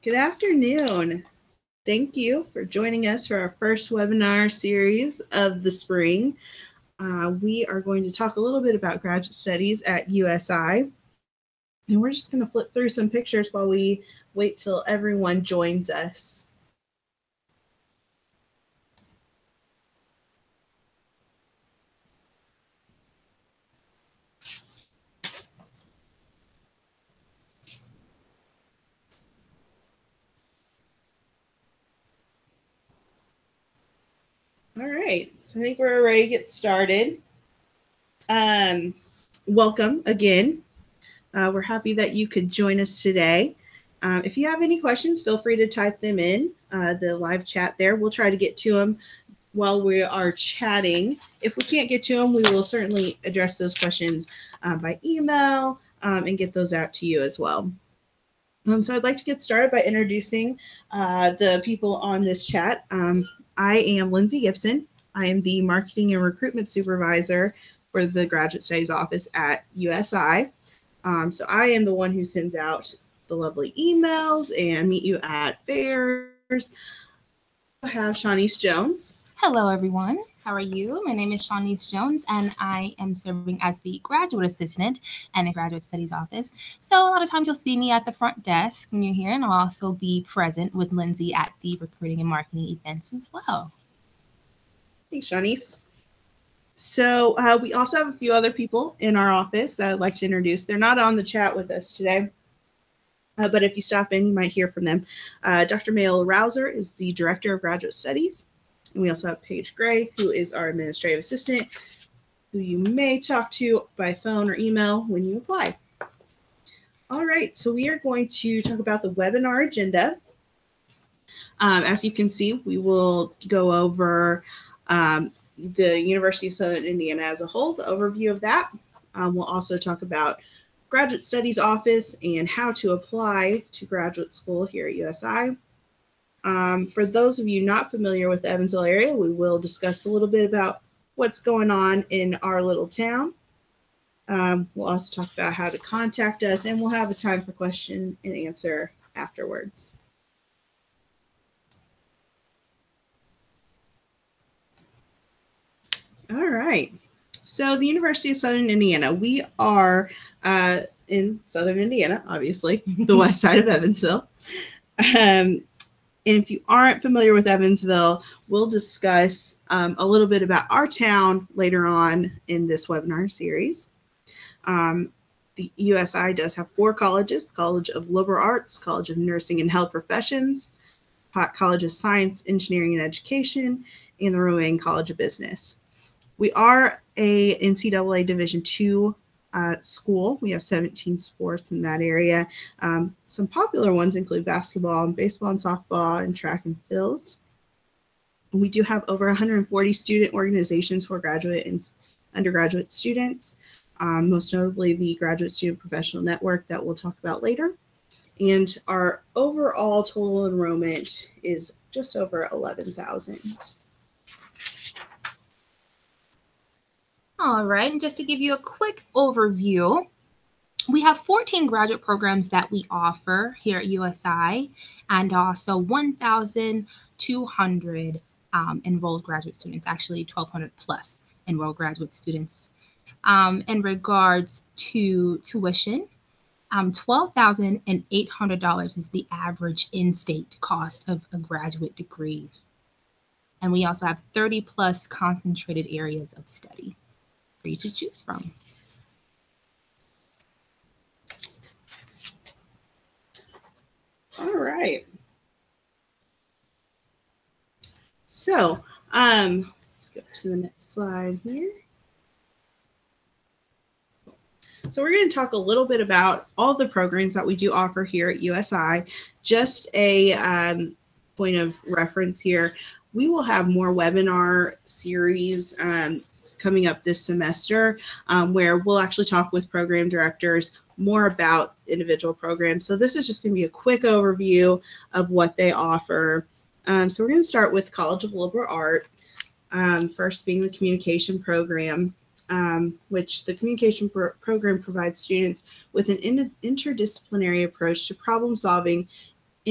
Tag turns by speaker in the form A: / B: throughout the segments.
A: Good afternoon. Thank you for joining us for our first webinar series of the spring. We are going to talk a little bit about graduate studies at USI. And we're just going to flip through some pictures while we wait till everyone joins us. All right, so I think we're ready to get started. Welcome again. We're happy that you could join us today. If you have any questions, feel free to type them in the live chat there. We'll try to get to them while we are chatting. If we can't get to them, we will certainly address those questions by email and get those out to you as well. So I'd like to get started by introducing the people on this chat. I am Lindsay Gibson. I am the Marketing and Recruitment Supervisor for the Graduate Studies Office at USI. So I am the one who sends out the lovely emails and meet you at fairs. I have Shawnice Jones.
B: Hello, everyone. How are you? My name is Shawnice Jones, and I am serving as the graduate assistant in the Graduate Studies Office. So a lot of times you'll see me at the front desk when you're here, and I'll also be present with Lindsay at the recruiting and marketing events as well.
A: Thanks, Shawnice. So we also have a few other people in our office that I'd like to introduce. They're not on the chat with us today, but if you stop in, you might hear from them. Dr. Mayola Rouser is the Director of Graduate Studies. And we also have Paige Gray, who is our administrative assistant, who you may talk to by phone or email when you apply. All right, so we are going to talk about the webinar agenda. As you can see, we will go over the University of Southern Indiana as a whole, the overview of that. We'll also talk about Graduate Studies Office and how to apply to graduate school here at USI. For those of you not familiar with the Evansville area, we will discuss a little bit about what's going on in our little town. We'll also talk about how to contact us, and we'll have a time for question and answer afterwards. All right. So the University of Southern Indiana, we are in Southern Indiana, obviously, the west side of Evansville. And if you aren't familiar with Evansville, we'll discuss a little bit about our town later on in this webinar series. The USI does have 4 colleges: College of Liberal Arts, College of Nursing and Health Professions, College of Science, Engineering and Education, and the Rowan College of Business. We are a NCAA Division II school. We have 17 sports in that area. Some popular ones include basketball and baseball and softball and track and field. We do have over 140 student organizations for graduate and undergraduate students, most notably the Graduate Student Professional Network that we'll talk about later. And our overall total enrollment is just over 11,000.
B: All right, and just to give you a quick overview, we have 14 graduate programs that we offer here at USI, and also 1,200 enrolled graduate students, actually 1,200 plus enrolled graduate students. In regards to tuition, $12,800 is the average in-state cost of a graduate degree. And we also have 30 plus concentrated areas of study for you to choose from.
A: All right. So let's go to the next slide here. So we're going to talk a little bit about all the programs that we do offer here at USI. Just a point of reference here, we will have more webinar series coming up this semester where we'll actually talk with program directors more about individual programs. So this is just going to be a quick overview of what they offer. So we're going to start with College of Liberal Arts, first being the communication program, which the communication program provides students with an interdisciplinary approach to problem solving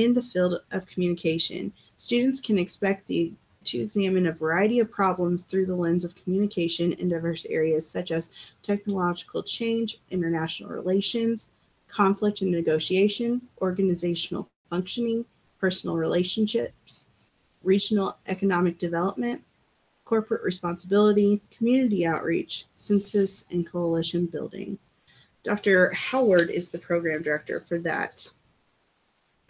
A: in the field of communication. Students can expect to examine a variety of problems through the lens of communication in diverse areas such as technological change, international relations, conflict and negotiation, organizational functioning, personal relationships, regional economic development, corporate responsibility, community outreach, census, and coalition building. Dr. Howard is the program director for that.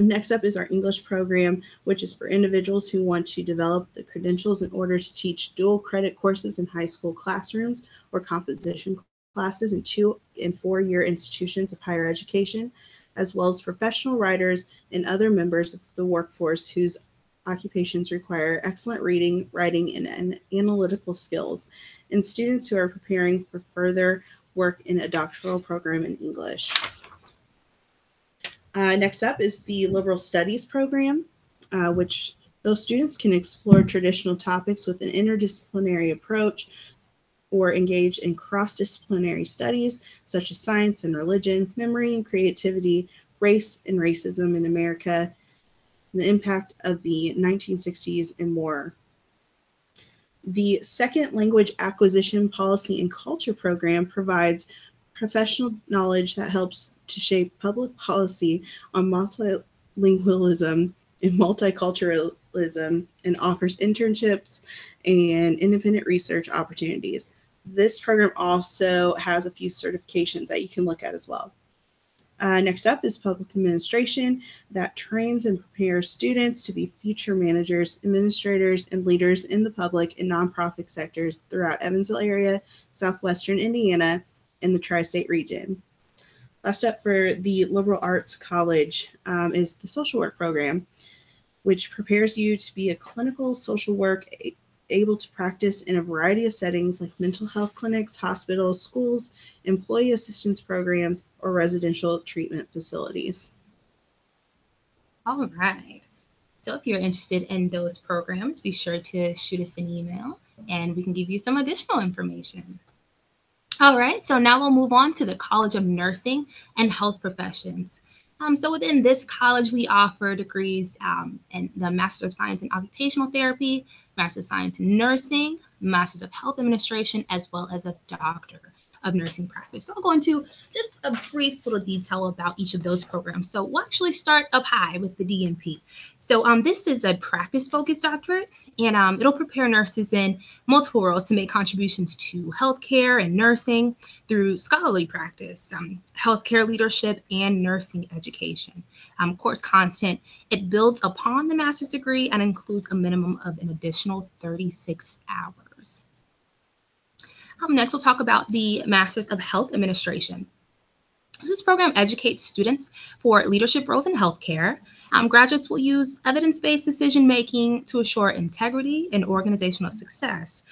A: Next up is our English program, which is for individuals who want to develop the credentials in order to teach dual credit courses in high school classrooms or composition classes in 2 and 4 year institutions of higher education, as well as professional writers and other members of the workforce whose occupations require excellent reading, writing, and analytical skills, and students who are preparing for further work in a doctoral program in English. Next up is the Liberal Studies program, which those students can explore traditional topics with an interdisciplinary approach or engage in cross-disciplinary studies such as science and religion, memory and creativity, race and racism in America, the impact of the 1960s, and more. The Second Language Acquisition Policy and Culture program provides professional knowledge that helps to shape public policy on multilingualism and multiculturalism and offers internships and independent research opportunities. This program also has a few certifications that you can look at as well. Next up is public administration that trains and prepares students to be future managers, administrators, and leaders in the public and nonprofit sectors throughout Evansville area, southwestern Indiana, and the tri-state region. Last up for the liberal arts college is the social work program, which prepares you to be a clinical social work able to practice in a variety of settings like mental health clinics, hospitals, schools, employee assistance programs, or residential treatment facilities.
B: All right. So if you're interested in those programs, be sure to shoot us an email and we can give you some additional information. All right, so now we'll move on to the College of Nursing and Health Professions. So within this college, we offer degrees in the Master of Science in Occupational Therapy, Master of Science in Nursing, Masters of Health Administration, as well as a Doctor of Nursing Practice. So I'll go into just a brief little detail about each of those programs. So we'll actually start up high with the DNP. So this is a practice-focused doctorate, and it'll prepare nurses in multiple roles to make contributions to healthcare and nursing through scholarly practice, healthcare leadership, and nursing education. Course content, it builds upon the master's degree and includes a minimum of an additional 36 hours. Next, we'll talk about the Masters of Health Administration. This program educates students for leadership roles in healthcare. Graduates will use evidence-based decision-making to assure integrity and organizational success.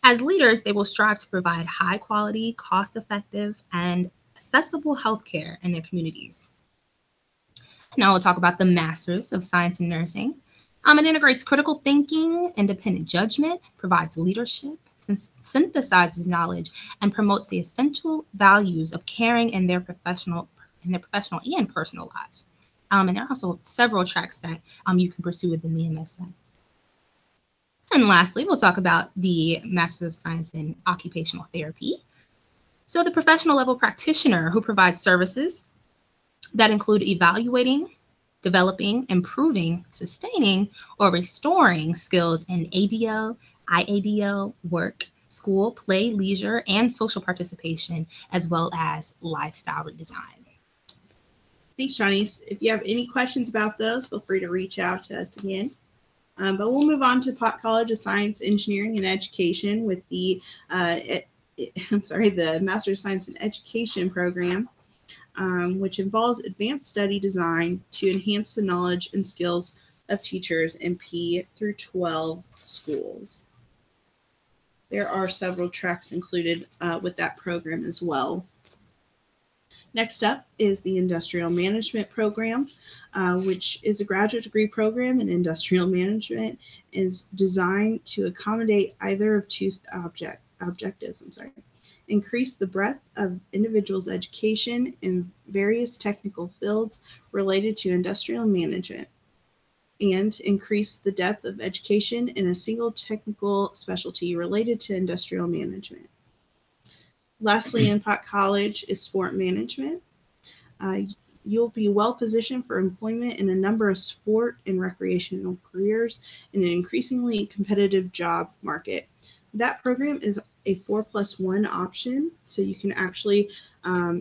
B: As leaders, they will strive to provide high-quality, cost-effective, and accessible healthcare in their communities. Now we'll talk about the Masters of Science in Nursing. It integrates critical thinking, independent judgment, provides leadership, synthesizes knowledge, and promotes the essential values of caring in their professional and personal lives. And there are also several tracks that you can pursue within the MSN. And lastly, we'll talk about the Master of Science in Occupational Therapy. So the professional level practitioner who provides services that include evaluating, developing, improving, sustaining, or restoring skills in ADL, IADL, work, school, play, leisure, and social participation, as well as lifestyle redesign.
A: Thanks, Shawnees. If you have any questions about those, feel free to reach out to us again. But we'll move on to Pot College of Science, Engineering, and Education with the Master of Science in Education program, which involves advanced study design to enhance the knowledge and skills of teachers in P through 12 schools. There are several tracks included with that program as well. Next up is the Industrial Management program, which is a graduate degree program in industrial management, is designed to accommodate either of two objectives. increase the breadth of individuals' education in various technical fields related to industrial management, and increase the depth of education in a single technical specialty related to industrial management. Lastly, Impact College is sport management. Uh, you'll be well positioned for employment in a number of sport and recreational careers in an increasingly competitive job market. That program is a 4+1 option, so you can actually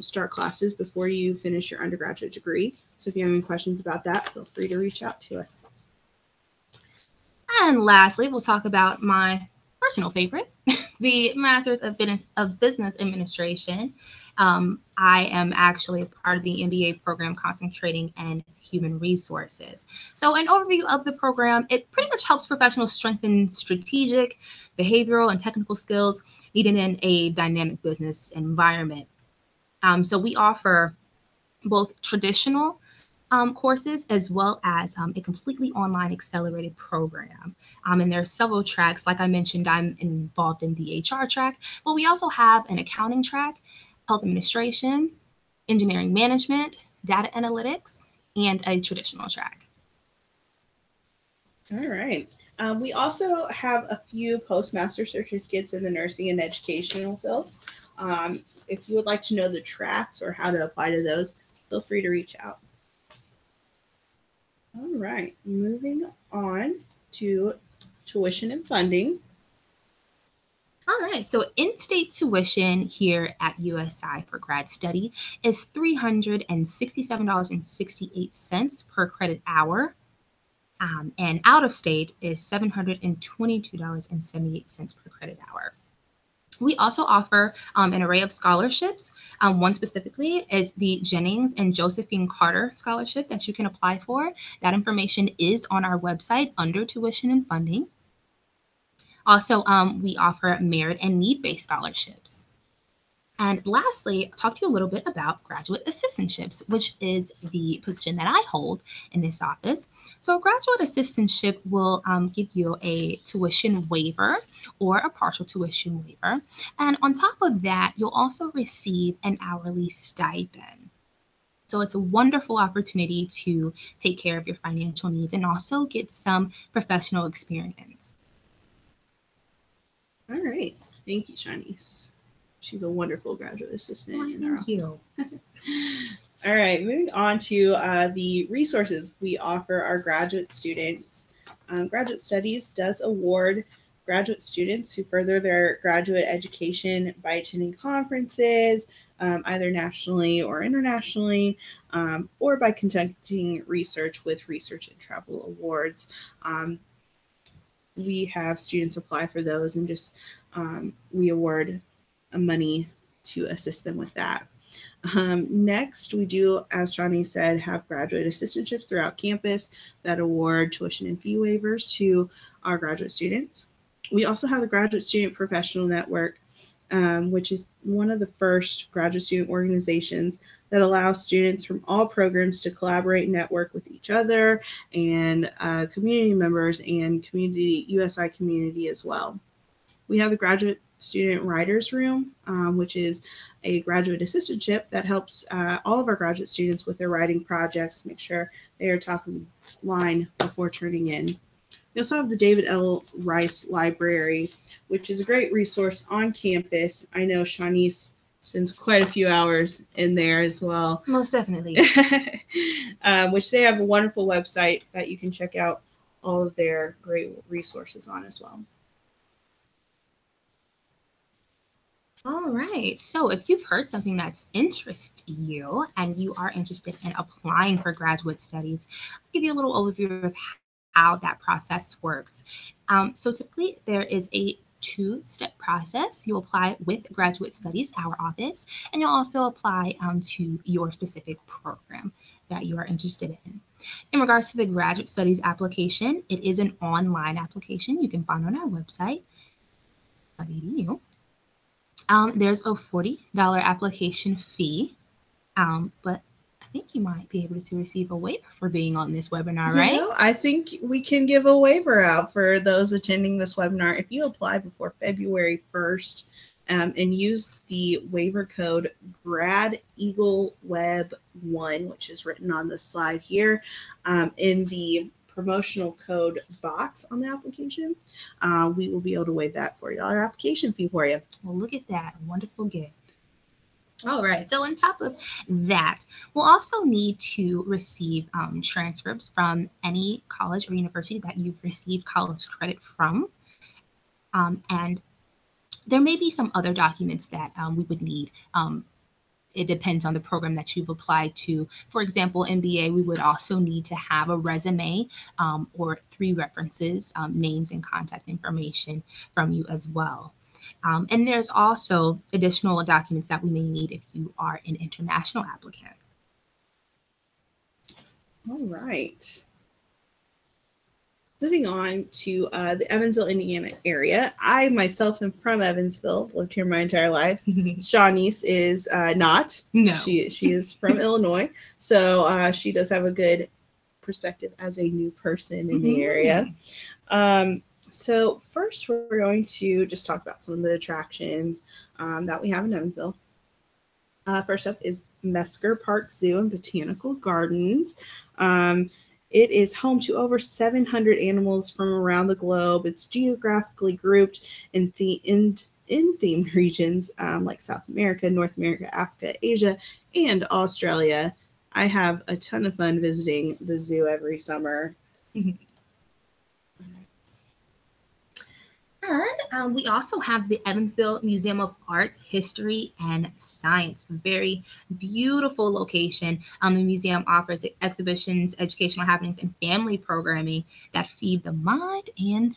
A: start classes before you finish your undergraduate degree. So if you have any questions about that, feel free to reach out to us.
B: And lastly, we'll talk about my personal favorite, the Master's of Business Administration. I am actually a part of the MBA program concentrating in human resources. So an overview of the program, it pretty much helps professionals strengthen strategic, behavioral, and technical skills needed in a dynamic business environment. So we offer both traditional courses as well as a completely online accelerated program. And there are several tracks. Like I mentioned, I'm involved in the HR track, but we also have an accounting track, health administration, engineering management, data analytics, and a traditional track.
A: All right. We also have a few postmaster certificates in the nursing and educational fields. If you would like to know the tracks or how to apply to those, feel free to reach out. All right, moving on to tuition and funding.
B: All right, so in-state tuition here at USI for grad study is $367.68 per credit hour, and out-of-state is $722.78 per credit hour. We also offer an array of scholarships. One specifically is the Jennings and Josephine Carter Scholarship that you can apply for. That information is on our website under tuition and funding. Also, we offer merit and need-based scholarships. And lastly, I'll talk to you a little bit about graduate assistantships, which is the position that I hold in this office. So a graduate assistantship will give you a tuition waiver or a partial tuition waiver. And on top of that, you'll also receive an hourly stipend. So it's a wonderful opportunity to take care of your financial needs and also get some professional experience.
A: All right. Thank you, Shanice. She's a wonderful graduate assistant in our office.
B: Thank you.
A: All right, moving on to the resources we offer our graduate students. Graduate Studies does award graduate students who further their graduate education by attending conferences, either nationally or internationally, or by conducting research with Research and Travel Awards. We have students apply for those and just we award money to assist them with that. Next, we do, as Johnny said, have graduate assistantships throughout campus that award tuition and fee waivers to our graduate students. We also have the Graduate Student Professional Network, which is one of the first graduate student organizations that allows students from all programs to collaborate and network with each other and community members and community USI community as well. We have the Graduate Student Writers Room, which is a graduate assistantship that helps all of our graduate students with their writing projects, make sure they are top of the line before turning in. We also have the David L. Rice Library, which is a great resource on campus. I know Shanice spends quite a few hours in there as well.
B: Most definitely.
A: Which they have a wonderful website that you can check out all of their great resources on as well.
B: All right. So if you've heard something that's interested you and you are interested in applying for graduate studies, I'll give you a little overview of how that process works. So typically there is a two-step process. You apply with Graduate Studies, our office, and you'll also apply to your specific program that you are interested in. In regards to the Graduate Studies application, it is an online application you can find on our website, .edu. There's a $40 application fee, but I think you might be able to receive a waiver for being on this webinar, right?
A: You know, I think we can give a waiver out for those attending this webinar. If you apply before February 1st and use the waiver code BRADEAGLEWEB1, which is written on the slide here, in the promotional code box on the application. We will be able to waive that $40 application fee for you.
B: Well, look at that. Wonderful gift. All right. So on top of that, we'll also need to receive transcripts from any college or university that you've received college credit from. And there may be some other documents that we would need. It depends on the program that you've applied to. For example, MBA, we would also need to have a resume or 3 references, names and contact information from you as well. And there's also additional documents that we may need if you are an international applicant.
A: All right. Moving on to the Evansville, Indiana area. I myself am from Evansville, lived here my entire life. Shawnice is not.
B: No.
A: She is from Illinois, so she does have a good perspective as a new person in the area. So first, we're going to just talk about some of the attractions that we have in Evansville. First up is Mesker Park Zoo and Botanical Gardens. It is home to over 700 animals from around the globe. It's geographically grouped in themed regions like South America, North America, Africa, Asia, and Australia. I have a ton of fun visiting the zoo every summer.
B: And we also have the Evansville Museum of Arts, History, and Science. Very beautiful location. The museum offers exhibitions, educational happenings, and family programming that feed the mind and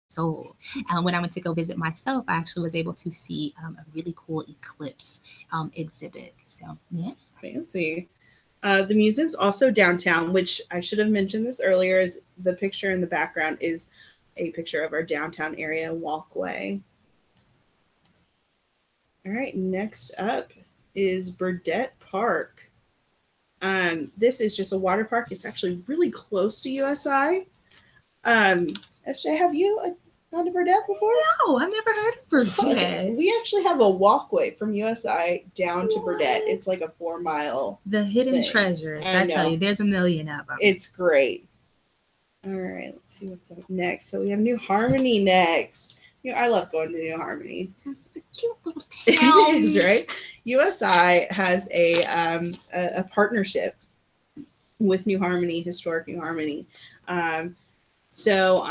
B: soul. When I went to go visit myself, I actually was able to see a really cool eclipse exhibit. So, yeah.
A: Fancy. The museum's also downtown, which I should have mentioned this earlier, is the picture in the background is a picture of our downtown area walkway. All right, next up is Burdett Park. This is just a water park. It's actually really close to USI. SJ, have you gone to Burdett before?
B: No, I've never heard of Burdett.
A: We actually have a walkway from USI down to Burdett. It's like a 4-mile.
B: The hidden
A: thing.
B: treasures. I tell you, there's a million of them.
A: It's great. All right, let's see what's up next. So we have New Harmony next. I love going to New Harmony.
B: It's a cute little town.
A: It is, right? USI has a partnership with New Harmony, Historic New Harmony. So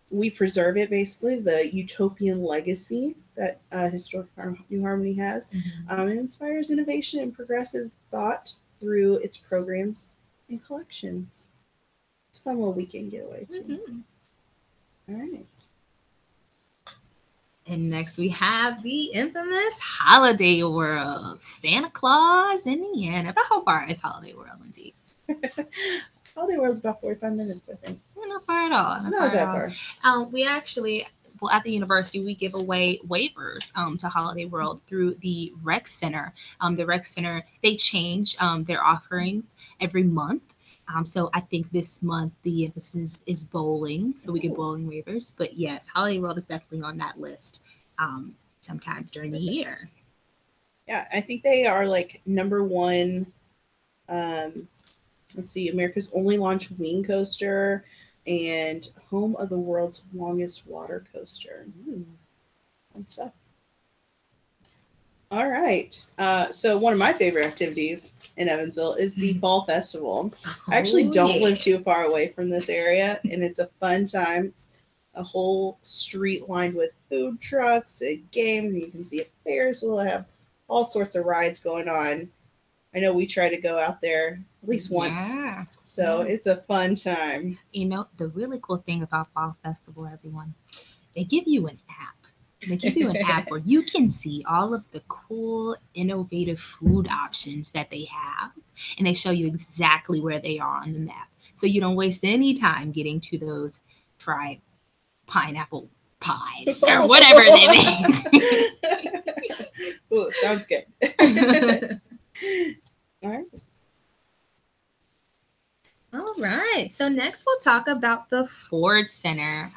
A: we preserve it, basically, the utopian legacy that Historic New Harmony has. It inspires innovation and progressive thought through its programs and collections. It's a fun little weekend getaway, too. All right.
B: And next we have the infamous Holiday World, Santa Claus, Indiana. But how far is Holiday World, Lindsay?
A: Holiday World's about 45 minutes, I think.
B: Well, not far at all.
A: Not that far.
B: We actually, at the university, we give away waivers to Holiday World through the Rec Center. The Rec Center, they change their offerings every month. So I think this month the emphasis is bowling, so we get bowling waivers. But yes, Holiday World is definitely on that list sometimes during the year.
A: Yeah, I think they are like number one. Let's see, America's only launch wing coaster and home of the world's longest water coaster. Fun stuff. All right. So one of my favorite activities in Evansville is the Fall Festival. I actually don't live too far away from this area, and it's a fun time. It's a whole street lined with food trucks and games, and you can see a Ferris wheel. I have all sorts of rides going on. I know we try to go out there at least once. So it's a fun time.
B: The really cool thing about Fall Festival, everyone, they give you an app. They give you an app where you can see all of the cool, innovative food options that they have, and they show you exactly where they are on the map. So you don't waste any time getting to those fried pineapple pies or whatever they make.
A: Ooh, sounds good. All right. All
B: right. So next we'll talk about the Ford Center.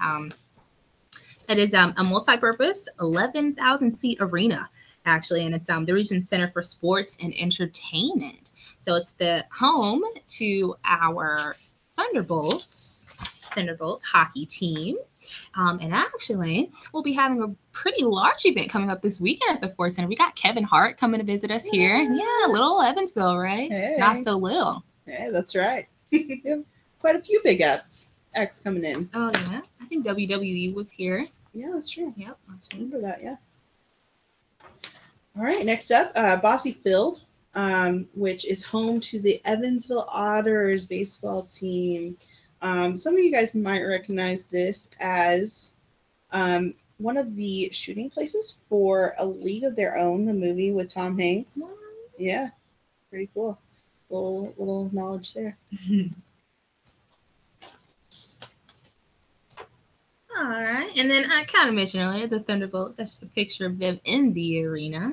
B: It is a multi-purpose 11,000 seat arena, actually, and it's the region center for sports and entertainment. So it's the home to our Thunderbolts hockey team. And actually, we'll be having a pretty large event coming up this weekend at the Ford Center. We got Kevin Hart coming to visit us here. Yeah, little Evansville, right?
A: Hey.
B: Not so little.
A: Yeah, that's right. We have quite a few big acts coming in.
B: Oh, yeah. I think WWE was here.
A: Yeah, that's true.
B: Yep.
A: I remember that, yeah. All right, next up, Bossy Field, which is home to the Evansville Otters baseball team. Some of you guys might recognize this as one of the shooting places for A League of Their Own, the movie with Tom Hanks.
B: What?
A: Yeah, pretty cool. Little knowledge there.
B: All right. And then I kind of mentioned earlier the Thunderbolts. That's just a picture of them in the arena.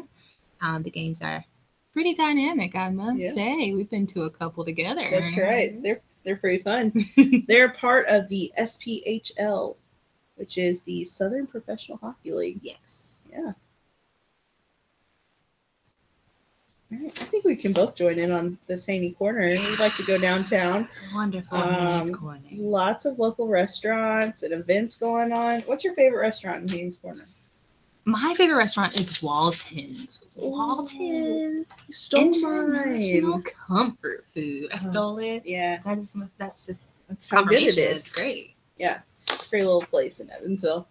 B: The games are pretty dynamic, I must say. We've been to a couple together.
A: That's right. They're pretty fun. They're part of the SPHL, which is the Southern Professional Hockey League.
B: Yes.
A: Yeah. All right. I think we can both join in on this Haney Corner. We'd like to go downtown.
B: Wonderful. Haney's Corner.
A: Lots of local restaurants and events going on. What's your favorite restaurant in Haney's Corner?
B: My favorite restaurant is Walton's. Walton's.
A: You stole
B: International
A: mine.
B: comfort food. I stole it.
A: Yeah.
B: That's
A: how good it is.
B: It's great.
A: Yeah. It's a great little place in Evansville.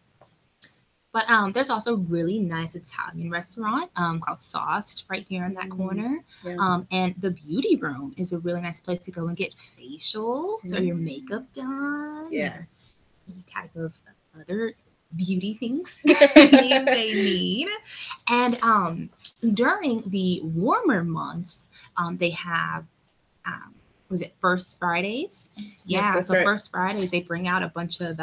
B: But there's also a really nice Italian restaurant called Sauced right here in that corner.
A: Yeah.
B: And the beauty room is a really nice place to go and get facials or your makeup done.
A: Yeah.
B: Any type of other beauty things you may need. And during the warmer months, they have was it First Fridays? Yeah,
A: yes,
B: so
A: right.
B: First Fridays they bring out a bunch of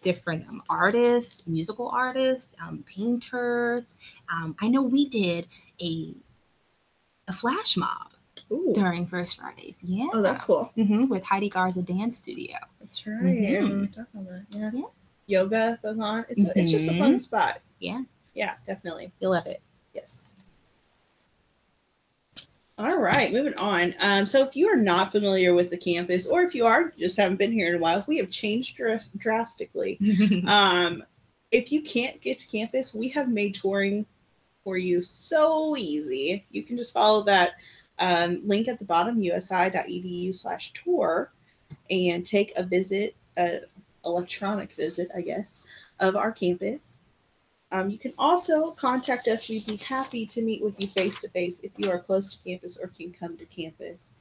B: different artists, musical artists, painters. I know we did a flash mob during First Fridays. Yeah.
A: Oh, that's cool.
B: With Heidi Garza Dance Studio.
A: That's right. I remember talking about that. Yeah. Yoga goes on. It's just a fun spot.
B: Yeah.
A: Yeah, definitely.
B: You'll love it.
A: Yes. All right, moving on. So if you are not familiar with the campus, or if you are, just haven't been here in a while, we have changed drastically. If you can't get to campus, we have made touring for you so easy. You can just follow that link at the bottom, usi.edu/tour, and take a visit, electronic visit, I guess, of our campus. You can also contact us. We'd be happy to meet with you face-to-face if you are close to campus or can come to campus.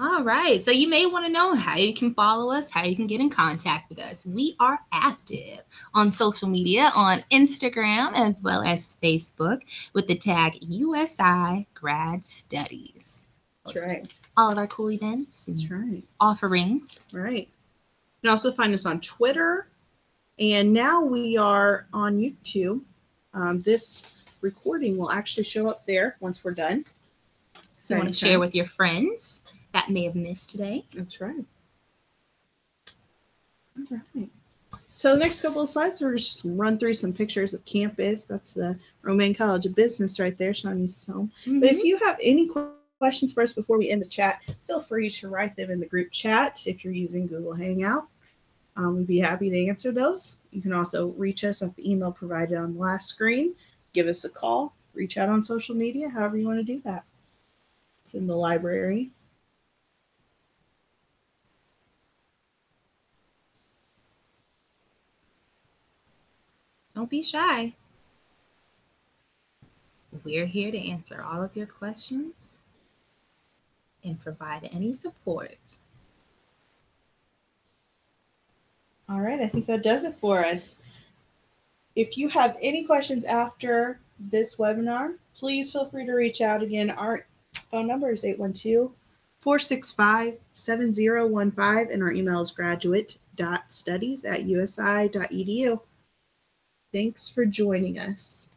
B: All right. So you may want to know how you can follow us, how you can get in contact with us. We are active on social media, on Instagram as well as Facebook with the tag USI Grad Studies.
A: That's right.
B: All of our cool events.
A: That's right.
B: Offerings.
A: Right. You can also find us on Twitter. And now we are on YouTube. This recording will actually show up there once we're done.
B: So you want to share with your friends that may have missed today.
A: That's right. All right. So the next couple of slides, we're just run through some pictures of campus. That's the Romaine College of Business right there, Shawnee's home. But if you have any questions for us before we end the chat, feel free to write them in the group chat if you're using Google Hangout. We'd be happy to answer those. You can also reach us at the email provided on the last screen. Give us a call. Reach out on social media, however you want to do that. It's in the library.
B: Don't be shy. We're here to answer all of your questions and provide any support.
A: All right, I think that does it for us. If you have any questions after this webinar, please feel free to reach out again. Our phone number is 812-465-7015, and our email is graduate.studies@usi.edu. Thanks for joining us.